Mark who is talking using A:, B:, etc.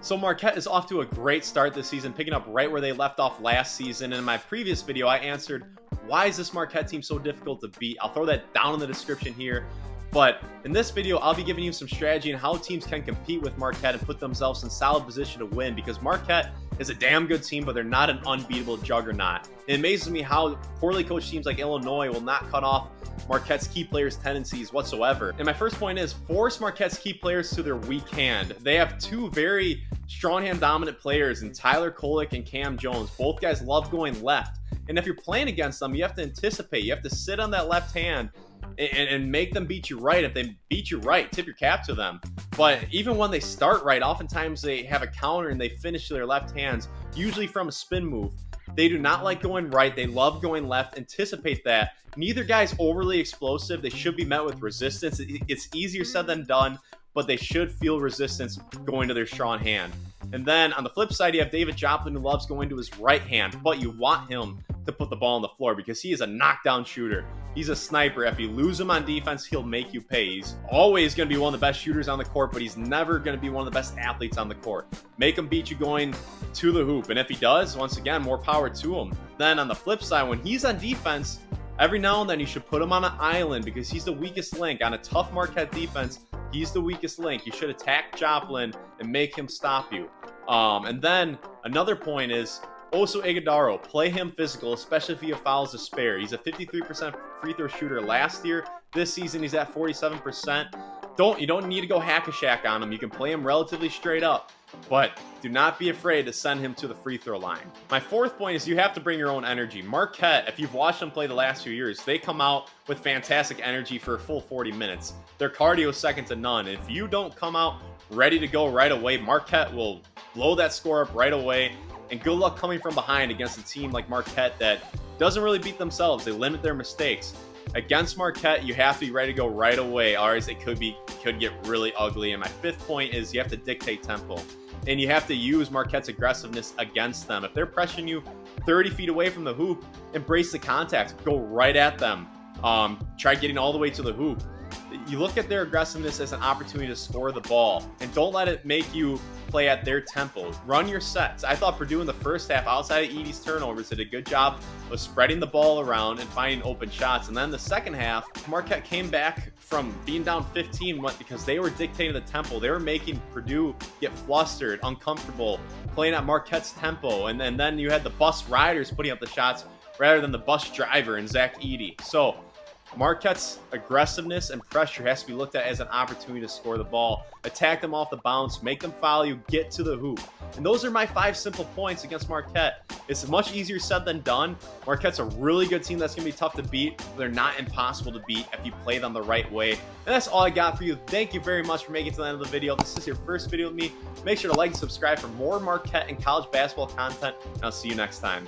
A: So Marquette is off to a great start this season, picking up right where they left off last season. And in my previous video, I answered, why is this Marquette team so difficult to beat? I'll throw that down in the description here. But in this video, I'll be giving you some strategy on how teams can compete with Marquette and put themselves in solid position to win, because Marquette is a damn good team, but they're not an unbeatable juggernaut. It amazes me how poorly coached teams like Illinois will not cut off Marquette's key players' tendencies whatsoever. And my first point is force Marquette's key players to their weak hand. They have two very strong hand dominant players in Tyler Kolek and Cam Jones. Both guys love going left. And if you're playing against them, you have to anticipate. You have to sit on that left hand and make them beat you right. If they beat you right, tip your cap to them. But even when they start right, oftentimes they have a counter and they finish to their left hands, usually from a spin move. They do not like going right. They love going left. Anticipate that. Neither guy's overly explosive. They should be met with resistance. It's easier said than done, but they should feel resistance going to their strong hand. And then on the flip side, you have David Joplin, who loves going to his right hand, but you want him to put the ball on the floor because he is a knockdown shooter. He's a sniper. If you lose him on defense, he'll make you pay. He's always going to be one of the best shooters on the court, but he's never going to be one of the best athletes on the court. Make him beat you going to the hoop. And if he does, once again, more power to him. Then on the flip side, when he's on defense, every now and then you should put him on an island because he's the weakest link. On a tough Marquette defense, he's the weakest link. You should attack Joplin and make him stop you. And then another point is Oso Ighodaro. Play him physical, especially if he have fouls to spare. He's a 53% free throw shooter last year. This season, he's at 47%. You don't need to go hack-a-shack on him. You can play him relatively straight up, but do not be afraid to send him to the free throw line. My fourth point is you have to bring your own energy. Marquette, if you've watched them play the last few years, they come out with fantastic energy for a full 40 minutes. Their cardio is second to none. If you don't come out ready to go right away, Marquette will blow that score up right away. And good luck coming from behind against a team like Marquette that doesn't really beat themselves. They limit their mistakes. Against Marquette, you have to be ready to go right away, or else it could get really ugly. And my fifth point is you have to dictate tempo. And you have to use Marquette's aggressiveness against them. If they're pressuring you 30 feet away from the hoop, embrace the contact. Go right at them. Try getting all the way to the hoop. You look at their aggressiveness as an opportunity to score the ball, and don't let it make you play at their tempo. Run your sets. I thought Purdue in the first half, outside of Edey's turnovers, did a good job of spreading the ball around and finding open shots. And then the second half, Marquette came back from being down 15 because they were dictating the tempo. They were making Purdue get flustered, uncomfortable, playing at Marquette's tempo. And then you had the bus riders putting up the shots rather than the bus driver and Zach Edey. So Marquette's aggressiveness and pressure has to be looked at as an opportunity to score the ball. Attack them off the bounce, make them foul you, get to the hoop. And those are my 5 simple points against Marquette. It's much easier said than done. Marquette's a really good team that's going to be tough to beat. But they're not impossible to beat if you play them the right way. And that's all I got for you. Thank you very much for making it to the end of the video. If this is your first video with me, make sure to like and subscribe for more Marquette and college basketball content. And I'll see you next time.